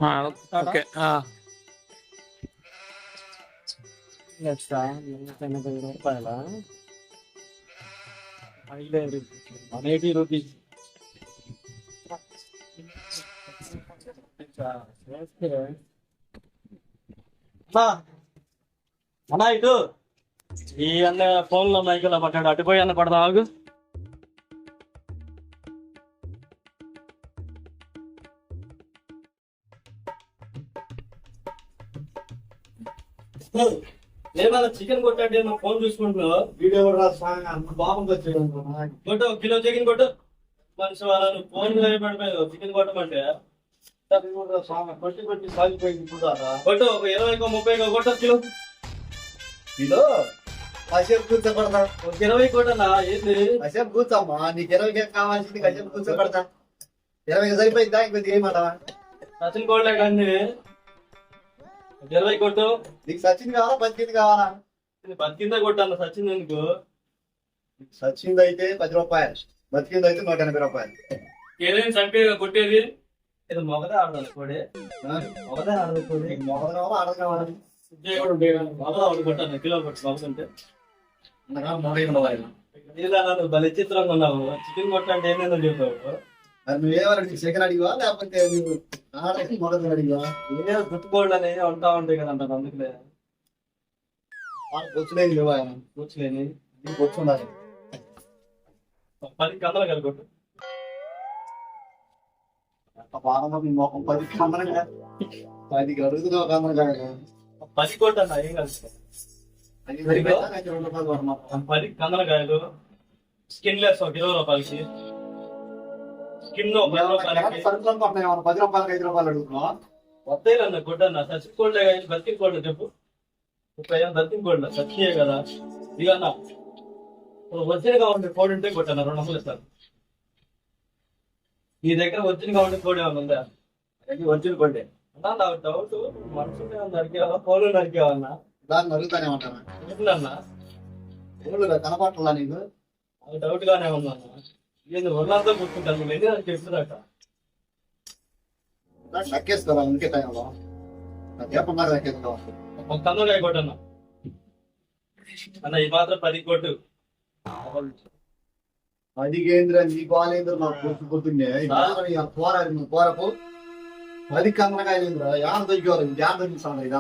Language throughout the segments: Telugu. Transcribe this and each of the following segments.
ఓకే ఎక్స్ట్రా 180 రూపాయల 180 రూపీస్. అన్నా ఇటు ఈ అన్న ఫోన్ లో మైకులో పట్టాడు, అటుపోయి అన్న పడదా ఆగు. ఏమన్నా చికెన్ కొట్టాడే నా ఫోన్ చూసుకుంటున్నావు? వీడియో కూడా బాగుంది. కొట్టు, కిలో చికెన్ కొట్టు. మనిషి వాళ్ళను ఫోన్ పడిపోయావు చికెన్ కొట్టమంటే కొట్టి కొట్టి సాగిపోయింది. కొట్టు, ఒక 20కో 30కో కొట్టు కిలో. కిలో కాసేపు కూర్చోబడతా. ఒక 20 కొట్టనా? ఏంది కాసేపు కూర్చోమ్మా, నీకు 20 కావాల్సింది కాసేపు కూర్చోబడతా. 20 సరిపోయిందా? ఇంకొద్ది ఏమంటావా? సచిన్ కోట్లే కానీ 20 కొట్టు. నీకు సచిన్ కావాలా బతికింది కావాలా? బతికిందే కొట్టాను. సచిన్ ఎందుకు? సచిన్ అయితే 10 రూపాయలు, బతికింది అయితే 180 రూపాయలు. ఏదైనా చంపే కొట్టేది. ఇది మొగదే ఆడదాను కోడి, మొగదే ఆడదు కోడి. మొగలు కావాలా ఆడదు కావాలా? మొగదా ఆడు కొట్టాను కిలో కొట్టు మొగదంటే. నువ్వు భలే చిత్రంగా ఉన్నావు. చికెన్ కొట్టంటే ఏమేందో చెప్తావు. మరి నువ్వేమన్నా చికెన్ అడిగివా లేకపోతే నువ్వు ఆడకి మొగలు అడిగివా? ఏదో గుర్తుకోళ్ళు అని ఉంటా ఉంటాయి కదా అంటారు. అందుకులే వచ్చలేదు లేవా? కూర్చులేని నీకు వచ్చి ఉండాలి. 10 కందలు కలిగొట్టు. మొఖం 10 కమ్మనగా 10 అడుగుతున్నావు కమ్మనగా 10 కొట్టన్నా ఏం కలిసి 10 కందలకాయలు. స్కిన్ లెస్ 1 కిలో రూపాయలకి. స్కిన్ 10 రూపాయలకి. 10 రూపాయలకి 5 రూపాయలు అడుగుతున్నావా? వస్తాయిలన్న కొట్టన్నా. చచ్చిపోలే కానీ బతికిపోలే చెప్పు. 30 బతికిపోలే సచ్చియే కదా. ఇదన్నా వచ్చినగా ఉండే కోడి ఉంటే కొట్టన్నా 200 ఇస్తారు. నీ దగ్గర వచ్చినగా ఉండే కోడి ఏమైనా ఉందా? వచ్చిన కోడి అన్నా. నాకు డౌట్ మనుషులు నరికేవా కోళ్ళు నరికేవన్నా? దాన్ని అడుగుతానే ఉంటాను. ఏంటన్నా కనపట్లా నీకు? అది డౌట్ గానే ఉన్నా. నేను ఒళ్ళంతా కూర్చుంటాను. నువ్వు ఎన్ని దానికి చెప్తున్నట్ట లెక్కేసుకోరా ఇంకే టైంలో చెప్పన్నారు లెక్కేసుకో. ఒక కందకాయ కొట్టన్నా అన్న. ఈ మాత్రం 10 కొట్టు. 10 కేంద్ర నీ బాలేంద్ర నాకు కూర్చుకుంటుండే పోరకు 10 కమ్మకాయలేంద్ర యాన దొరికేవారు యాన దొరికిస్తాను ఇదా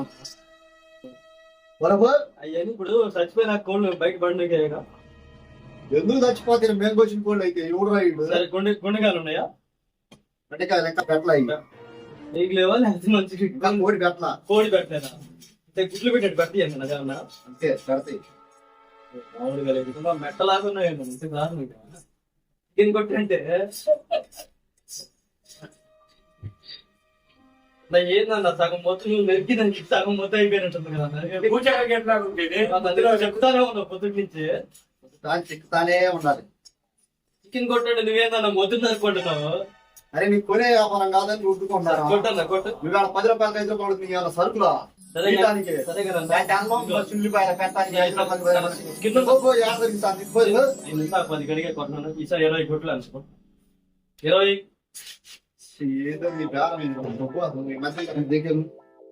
పొరకు. అయ్యని ఇప్పుడు చచ్చిపోయిన కోళ్ళు బయట బండిగా ఎందుకు చచ్చిపోతే మేము వచ్చిన కోళ్ళు అయితే ఎవడు రైడు? సరే గుండెకాయలు ఉన్నాయా? గంటకాయ లెక్క పెట్టలా నీకు లేవా? మంచి కోడి పెట్టలా. కోడి పెట్టలేదా? గుడ్లు పెట్టాడు పెట్టి అన్న అంతే పెడతాయి. మెట్టలాగా ఉన్నాయండి. చికెన్ కొట్టి అంటే ఏందన్న సగం మొత్తం నువ్వు నెక్కి దానికి సగం మొత్తం అయిపోయినట్టుంది కదా. చెప్తానే ఉన్నావు పొద్దుటి నుంచి. చిక్కుతానే ఉండాలి. చికెన్ కొట్టండి నువ్వేందన్న మొద్దు నరుకుంటున్నావు. అరే నీకు కొనే వ్యాపారం కాదని ఉట్టుకుంటారు. కొట్టన్నా కొట్టు. నువ్వు 10 రూపాయలకి 5 రూపాయలు నీ సరుకులా సరే కదా. ఉల్లిపాయల పెట్టడానికి 5 రూపాయలు 10 గడిగే కొట్టినాను. ఈసారి 20 కొట్లు అనుకో. 20 ఏదో మీ బేరం దగ్గర.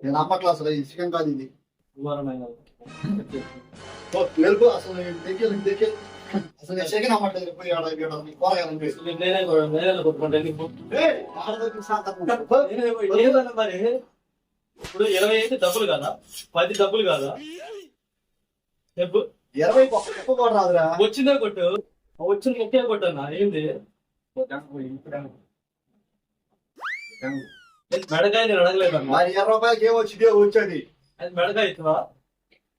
నేను అమ్మ క్లాస్ చికెన్ కాదు ఇది. తెలుగు అసలు దగ్గర అసలు చికెన్ అమ్మట్లేదు. మరి ఇప్పుడు 20 అయితే డబ్బులు కదా, 10 డబ్బులు కదా. చెప్పు 20 కూడా రాదురా. వచ్చిందే కొట్టు. వచ్చిన ముఖ్య కొట్టన్నా. ఏంది మెడకాయ నేను అడగలేదు. మరి 20 రూపాయలకి ఏమొచ్చిందే వచ్చేది. అది మెడకాయ ఇస్తావా?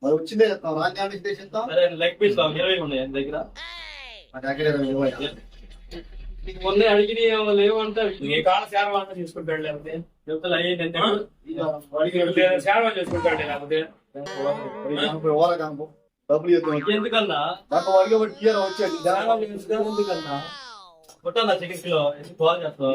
మరి వచ్చిందే చెప్తాం. రాజ్యాన్ని చేస్తాం. సరే లెగ్ పీస్ 20 ఉన్నాయి ఆయన దగ్గర. మొన్న అడిగిన లేవంటే నీ కాళ్ళ సేవ తీసుకుంటాడు. లేకపోతే చెప్తా సేవ చేసుకుంటాడు. లేకపోతే డబ్బులు ఎందుకన్నా వచ్చేది ఎందుకన్నా కొట్టన్నా చికెన్ కిలో కాల్ చేస్తావు.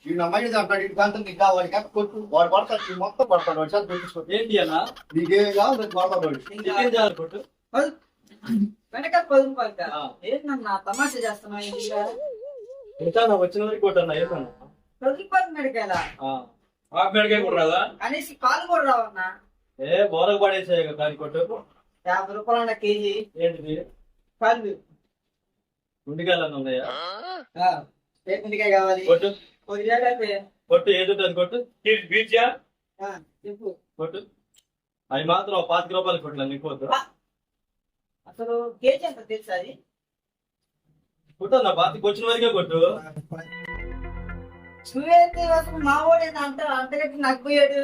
వీడు అమ్మాయి అంటాడు. ఇటు కంటే నీకు కావాలి కొట్టు. వాడు పడతాడు మొత్తం పడతాడు. వాడు చేత పెట్టించుకోండి. ఏంటి అన్నా నీకేం కావాలి పడతాడు. చికెన్ చేయాలి కొట్టు. వెనక 10 రూపాయలు ఏంటన్నా తమాషా చేస్తున్నావు? ఇంకా నా వచ్చిన వరకు కొట్టన్నా. ఏమన్నా రొద్దుపల్లి మిరకాయల ఆకు బెండకాయ కూడా రాదా? అనేసి కాలు కూడా రావన్నా. ఏ బోరకు పడేసాయి దాని కొట్టు 50 రూపాయలు అన్న కేజీ ఏంటిది కాళ్ళు. గుండికాయలు ఉన్నాయా మిరకాయ కావాలి. కొట్టు కొద్దిగా కొట్టు ఏది ఉంటుంది కొట్టు బీచా? చెప్పు. కొట్టు అవి మాత్రం 25 రూపాయలు కొట్టు నీకు వద్దు అసలు కేజీ ఎంత తెలుసా అది? కొట్టు నా 25 వచ్చిన వరకే కొట్టు నువ్వేంటి అసలు మా వాడు అంతగట్టి నాకు పోయాడు.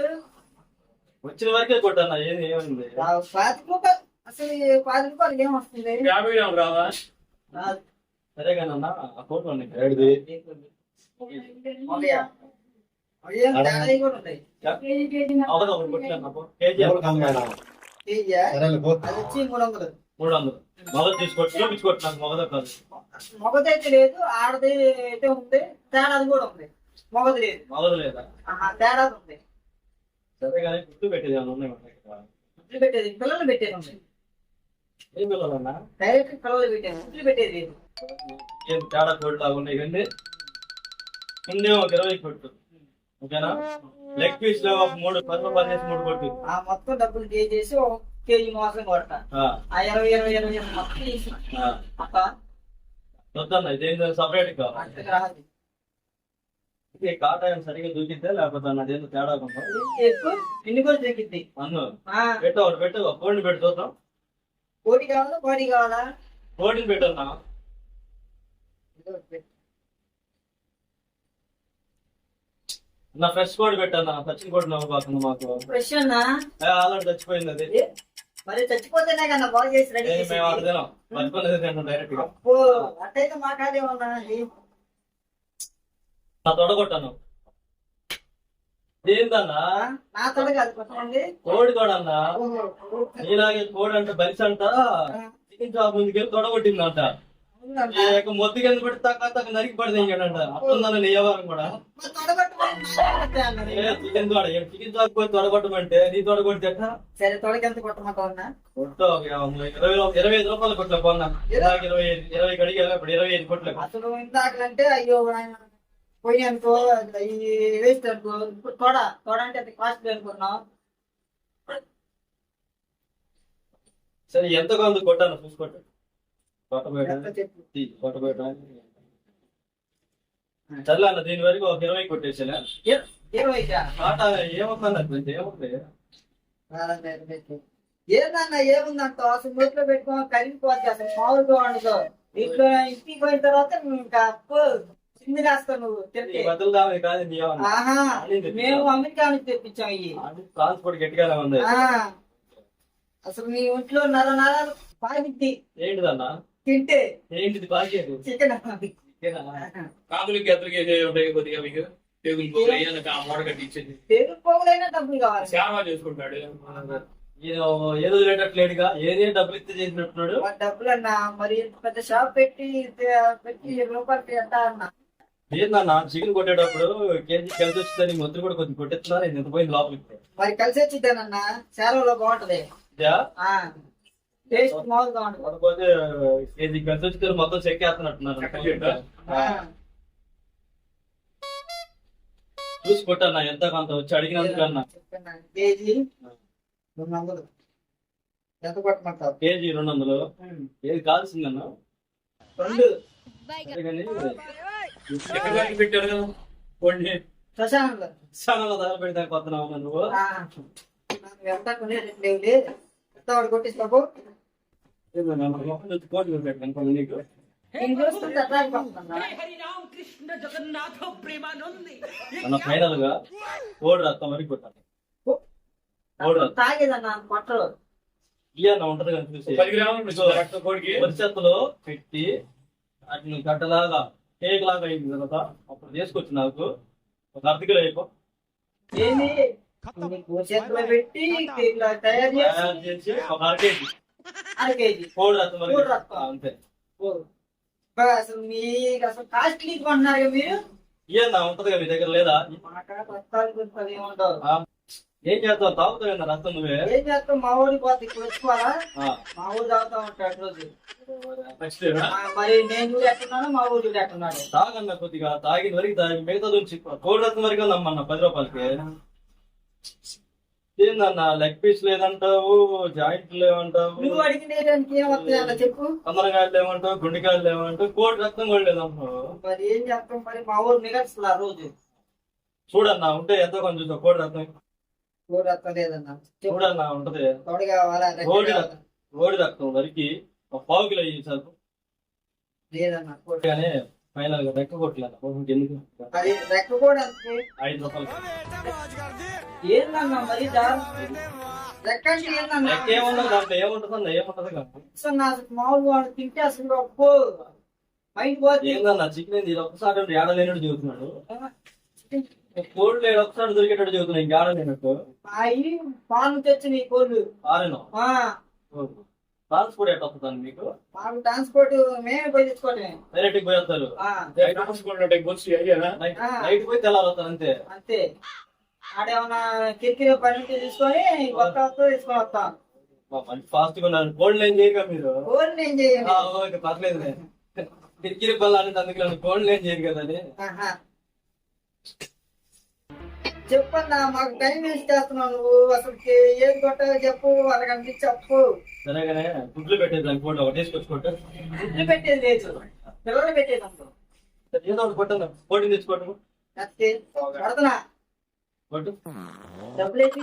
వచ్చిన వరకే కొట్టు అన్న ఏది ఏమైంది 25 రూపాయలు అసలు 10 రూపాయలు ఏం వస్తుంది? 50 గ్రాములు రాదా? రాదు. సరే కానీ అన్న ఆ ఫోటో ఏడిది ఉన్నాయా? అయ్యో, తేడాయి కూడా ఉన్నాయి. అవదు ఒకటి కొట్టు కేజీ ఎవరు కమ్మేనా? కేజీయా? సరేలే పో. అది వచ్చి 300. 300 మొదలు తీసుకోవచ్చు చూపించుకోవచ్చు నాకు మొగద కాదు మగదైతే లేదు, ఆడది అయితే ఉంది, తేడాది కూడా ఉంది. మగది లేదు. మొగదు లేదా తేడాది ఉంది. సరే కానీ గుర్తు పెట్టేది ఏమైనా ఉన్నాయి మన దగ్గర? గుడ్లు పెట్టేది పిల్లలు పెట్టేది ఉంది. ఏం పిల్లలన్నా డైరెక్ట్ పిల్లలు పెట్టేది గుడ్లు పెట్టేది లేదు. ఏం తేడా కోడి లాగా ఉన్నాయి ఇవన్నీ ముందే ఒక 20 కొట్టు ఓకేనా లెగ్ పీస్ లో ఒక 3 10 రూపాయలు చేసి 3 కొట్టు ఆ మొత్తం డబ్బులు చేసి 1 కేజీ మోసం కొడతా. ఆ, ఆ 20 మొత్తం తీసి ఆ. అక్క వద్దన్న ఇదేంటో సపరేట్ కావాలి అంతకు రాదు. ఇది కాటాయం సరిగ్గా దూకితే లేకపోతే అదేందో తేడా కొంత ఎక్కువ ఇన్ని కూడా తగ్గిద్ది. అన్ను పెట్టు ఒకటి పెట్టు కోడిని పెట్టు చూద్దాం కోడి కావాలా కోడి కావాలా? కోడిని పెట్టన్నా నా ఫ్రెష్ కోడి పెట్టన్నా సచిన్ కోడి నవ్వుకోకుండా మాకు ఫ్రెష్ అన్నా? ఆల్రెడీ చచ్చిపోయింది అది మరి చచ్చిపోతేనే కన్నా బాగా చేసి రెడీ మేము చేసేది. ఆడ తినాం మర్చిపోలేదు తింటాం డైరెక్ట్ గా అబ్బో, అట్టయితే మా కాదే ఉన్నా. నా తొడగొట్టాను ఏందన్నా నా తొడ కాదు కొట్టండి. కోడి తోడన్నా నీలాగే కోడి అంటే బలిసి అంట చికెన్ షాప్ ముందుకెళ్ళి తొడగొట్టిందంట మొద్దు కింద పెట్టి తక్క నరికి పడితే ఇంకేనంట అట్లుందని నీ వ్యవహారం కూడా చికెన్ తోడ చికెన్ షాప్ పోయి తొడగొట్టమంటే నీ తొడగొడితే సరే తొడకి ఎంత కొట్టమంటావు అన్నా? కొట్టు 25 రూపాయలు కొట్ల కొన్నా 20 కడిగి ఇప్పుడు 25 కొట్ల అసలు ఇందాకంటే అయ్యో ఆయన పోయి అనుకో ఈ వేస్ట్ అనుకో. ఇప్పుడు తొడ అంటే అది కాస్ట్ అనుకున్నాం. సరే ఎంత కొంత కొట్టాను చూసుకోండి ఎంత చెప్పు. చల్ల అన్న దీని వరకు ఒక 20 కొట్టేసాను 20కా? ఆట ఏమవుతుంది ఏముంది ఏందన్నా ఏముందంట అసలు నోట్లో పెట్టుకో కరిగిపోద్ది. అసలు మామూలుగా ఉండదు. ఇంట్లో ఇంటికి పోయిన తర్వాత నువ్వు ఇంకా చింది రాస్తావు నువ్వు తింటే. బదులు దాని కాదు నీ ఏమన్నా ఆహా, మేము అమెరికా నుంచి తెప్పించాం ఇవి. ట్రాన్స్పోర్ట్ గట్టిగానే ఉంది అసలు మీ ఒంట్లో నరాలు పాగిద్ది ఏంటిదన్నా తింటే. ఏంటిది బాగేది చికెన్ కాకులకి ఎత్తలకి ఉంటాయి కొద్దిగా మీకు తెగులు పోగులు అయ్యాక ఆ మూట కట్టి ఇచ్చేది. తెలుగు పోగులైనా డబ్బులు కావాలి. సేవ చేసుకుంటాడు. ఏదో వదిలేటట్లేడుగా ఏదే డబ్బులు ఇస్తే చేసినట్టున్నాడు మరి డబ్బులు అన్నా మరి ఇంత పెద్ద షాప్ పెట్టి 20 రూపాయలకి ఎంత అన్నా? ఏందన్నా చికెన్ కొట్టేటప్పుడు కేజీ కలిసి వచ్చిందని మొత్తం కూడా కొంచెం కొట్టేస్తున్నారు ఎంత పోయింది లోపలికి మరి కలిసి వచ్చిద్దానన్నా సేవలో బాగుంటది. టేస్ట్ మామూలుగా ఉంటుంది. కాకపోతే కేజీ కలిసి వచ్చితే మొత్తం చెక్కేస్తున్నట్టున్నారు చూసి కొట్టన్నా ఎంత కొంత వచ్చి అడిగినందుకన్నా చెప్పన్నా కేజీ 200 ఎంత కొట్టమంటావు? కేజీ 200 ఏది కాల్సిందన్నా 2 సరే కానీ ఎక్కడ దాకా పెట్టారు కదా కోడిని. ప్రశాంత్ స్థానంలో తగలబెడతాను కొత్తనావు నువ్వు ఎంత కొనేది ఎంత వాడు కొట్టిస్తావు? కోటి పెట్టాను నీకు నేను చూస్తుంటే అట్లా అయిపోతుందన్నా. మన ఫైనల్ గా కోడి రక్తం వరకు కొట్టాలి కోడి రక్తం తాగేదన్నా కొట్టలు. ఇయ్యన్న ఉంటది కానీ చూసి 10 గ్రాములు రక్తం కోడికి. పరిస్థితుల్లో పెట్టి వాటిని గడ్డలాగా కేక్ లాగా అయింది తర్వాత అప్పుడు తీసుకొచ్చి నాకు ఒక 1/2 కిలో అయిపో ఏంది నీకు చేతిలో పెట్టి ఇట్లా తయారు తయారు చేసి చేసి ఒక 1/2 కేజీ 1/2 కేజీ కోడి రక్తం వరకు కోడి రక్తం. అంతే అసలు మీకు అసలు కాస్ట్లీ కొంటున్నారు మీరు. ఇయ్యన్న ఉంటది కదా మీ దగ్గర లేదా మా కాడ కొత్త ఏముండవు. ఏం చేస్తావు? తాగుతావు రక్తం నువ్వే? ఏం చేస్తాం, మా ఊరికి పోతే ఇప్పుడు వచ్చుకోవాలా? ఆ, మా ఊరు తాగుతా ఉంటాడు రోజు. నెక్స్ట్ మరి నేను చూడు ఎట్టున్నాను, మా ఊరు చూడు ఎట్టున్నాడు. తాగన్నా కొద్దిగా, తాగిన వరకు తాగి మిగతా నుంచి కోడి రత్నం వరకు నమ్మన్నా 10 రూపాయలకి. ఏందన్నా లెగ్ పీస్ లేదంటావు, జాయింట్ లేవంటావు, నువ్వు అడిగినడానికి ఏం వస్తుంది అన్న చెప్పు. కందరకాయలు లేవంటావు, గుండెకాయలు లేవంటావు, కోడి రక్తం కూడా లేదంటావు. మరి ఏం చేస్తాం, మరి మా ఊరు మిగల్చులా రోజు. చూడన్నా ఉంటే ఎంతో కొంచెం చూసావు కోడి రత్నం. ఊరు రక్తం లేదన్నా. చూడన్నా ఉంటది. తొడ కావాలా? రెక్క కోడి కావాలా? రక్తం, కోడి రక్తం వరకు ఒక పావు కిలో అయ్యి సార్. లేదన్నా కోడి. కానీ ఫైనల్ గా రెక్క కొట్టలేదు. ఎందుకు? అది రెక్క కూడా అంతే. 5 రూపాయలు. ఏందన్నా మరి రెక్క అంటే ఏందన్నా? రెక్క ఏమన్నా దాంట్లో ఏముంటుందన్నా? ఏముంటది కాదు. అసలు అసలు మామూలుగా వాడు తింటే అసలు అప్పు మైండ్ పోతే. ఏందన్నా చికెన్ ఇది ఒక్కసారి ఏడలేనట్టు చెబుతున్నాడు. కోళ్ళు లేడు ఒకసారి దొరికేటట్టు చెబుతున్నాడు. ఇంకా ఆడలేనట్టు. అవి పాలు తెచ్చి నీ కోళ్ళు. ఆరేను ట్రాన్స్పోర్ట్ ఎట్లా వస్తుందండి మీకు? మాకు ట్రాన్స్పోర్ట్ మేమే పోయి తెచ్చుకోవటమే. డైరెక్ట్ పోయి వస్తారు. నైట్ పోయి తెల్లారి వస్తారు అంతే. అంతే. ఆడేమన్నా కిరికిరి పని ఉంటే తీసుకొని కొత్త వస్తా తీసుకొని వస్తాం. మంచి ఫాస్ట్ గా ఉన్నారు. కోళ్ళు ఏం చేయక మీరు? కోళ్ళు ఏం చేయండి. ఓకే పర్లేదు. కిరికిరి పనులు అంటే అందుకు కోళ్ళు ఏం చేయరు కదా అని. చెప్పన్నా, మాకు టైం వేస్ట్ చేస్తున్నావు నువ్వు. అసలు ఏది కొట్టాలో చెప్పు, వాళ్ళకి చెప్పు. సరేగానే గుడ్లు పెట్టేది దాని కోళ్ళు ఒకటి వేసుకొచ్చుకోండి. గుడ్లు పెట్టేది లేదు, పిల్లలు పెట్టేది అంటారు. ఏదో ఒకటి కొట్టండి. కోడిని తెచ్చుకోండి. అంతే పడుతున్నా. కొట్టు. డబ్బులు వేసి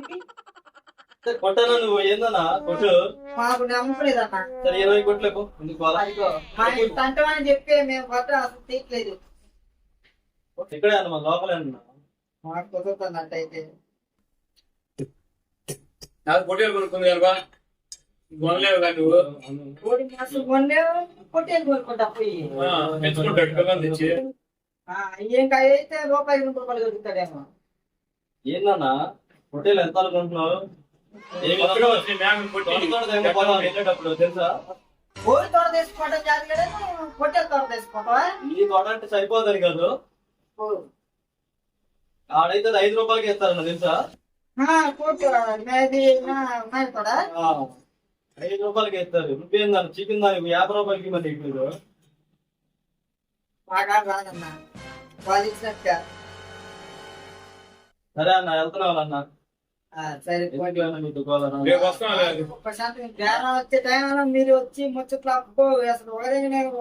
కొట్టానా నువ్వు? ఏందన్నా కొట్టు. మాకు నమ్మలేదన్నా. సరే 20 కొట్లేకు. ఎందుకు వాళ్ళ మా తంటమని చెప్పి మేము కొట్ట అసలు తీయట్లేదు. ఇక్కడే అన్న మన లోపలే అన్నా. మాకు కుదురుతున్నట్టయితే నాకు పొట్టేలు కొనుక్కుంది కనుక కొనలేవు కానీ నువ్వు కోడి మాసం కొన్నావు, పొట్టేలు కొనుక్కుంటా పోయి. తెచ్చుకుంటాడు పిల్లలు తెచ్చి. ఇంకా అయితే రూపాయి 2 రూపాయలు దొరుకుతాడేమో. ఏందన్నా హోటల్ ఎంత అనుకుంటున్నావు? కొత్తగా వచ్చిన మేకను కొట్టి వెళ్ళేటప్పుడు తెలుసా? కోడి తోట తీసుకోవడం జాగ్రత్త, పొట్టేలు తోట తీసుకోవటం. ఈ తోట అంటే సరిపోదని కాదు, ఆడైతే 5 రూపాయలకి ఇస్తారన్న తెలుసా? కోడి తోట 5 రూపాయలకి ఇస్తారు. నువ్వేందన్న చికెన్ దానికి 50 రూపాయలకి మరి ఇప్పుడు బాగా రాదన్నా వాళ్ళు ఇచ్చినట్టుగా. సరే అన్న వెళ్తున్నావు అన్న. సరే రేపు వస్తాం లేదు. ప్రశాంతం బేరం వచ్చే టైంలో మీరు వచ్చి ముచ్చట్లు అప్పు అసలు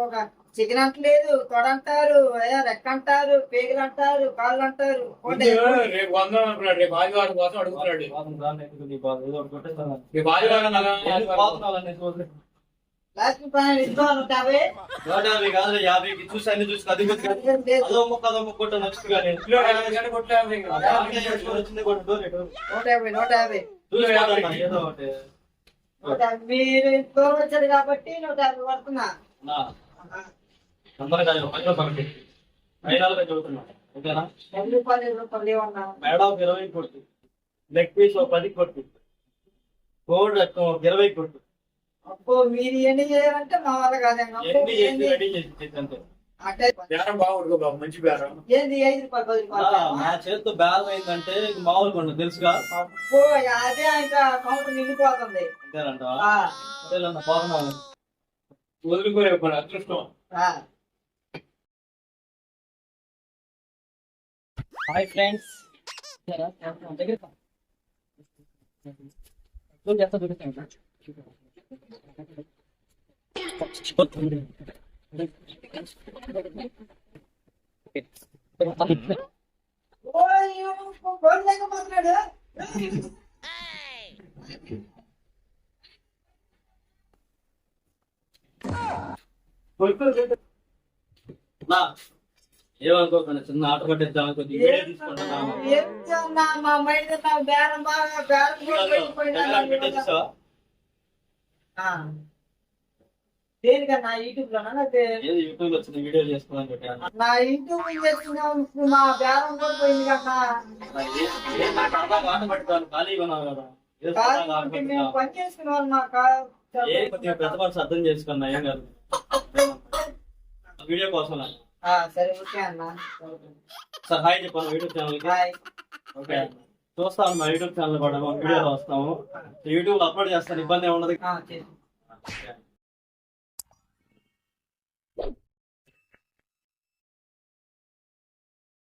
ఒక చికెన్ అంటలేదు, తొడ అంటారు, రెక్క అంటారు, పేగులు అంటారు, కాళ్ళు అంటారు. రేపు వందాం అనుకున్నాడు. రేపు ఆదివారం కోసం అడుగుతున్నాడు. రేపు ఆదివారం కదా. లాస్ట్ ప్రాణాలు ఇస్తాం 150. 150 కాదు 50కి చూసి అన్ని చూసి అదో ముక్క కొట్ట నచ్చుతు కానీ వచ్చింది కొట్టు 150 ఏదో ఒకటి. మీరు దూరం వచ్చారు కాబట్టి 150 పడుతున్నా. అందరూ 10 రూపాయలకి ఫైనల్గా చెబుతున్నా. ఓకేనా? 10 రూపాయలు 20 రూపాయలు ఏమన్నా మేడం 20 కొట్టు, లెగ్ పీస్ 10 కొట్టు, కోడ్ 20 కొట్టు. అప్పు మీరు ఎన్ని చేయాలంటే మా వాళ్ళ కాదండి. బేరం బాగుంటుంది బాబు, మంచి బేరం. ఏంది 5 రూపాయలు 10 రూపాయలు? నా చేతితో బేరం అయిందంటే మామూలుగా ఉండదు తెలుసుగా. అప్పు అదే ఇంకా కౌంటర్ నిండిపోతుంది. అంతేనన్నా పోతున్నాను. వదులుకోలే అదృష్టం. హాయ్ ఫ్రెండ్స్, మాట్లాడు. ఏమనుకోకుండా చిన్న ఆట పట్టిద్దాం కొద్దిగా తీసుకుంటా. మా మైండ్ బేరం బాగా దేనికన్నా యూట్యూబ్ లోనా? యూట్యూబ్ వచ్చిన వీడియో చేసుకోవాలని పెట్టాను. నా యూట్యూబ్ చేస్తున్నా మా బేరం కూడా పోయింది కదా. ఆట పట్టుకోవాలి ఖాళీగా ఉన్నావు కదా. మేము పని చేసుకునే వాళ్ళు మా కొద్దిగా పెద్ద మనసు అర్థం చేసుకున్నా. ఏం కాదు వీడియో కోసం. సరే ఓకే అన్న. సార్ హాయ్ చెప్పాను యూట్యూబ్ ఛానల్ కి. బాయ్. ఓకే చూస్తాను మా యూట్యూబ్ ఛానల్ కూడా మా వీడియోలో వస్తాము యూట్యూబ్ లో అప్లోడ్ చేస్తాను ఇబ్బంది ఏమి ఉండదు చేసి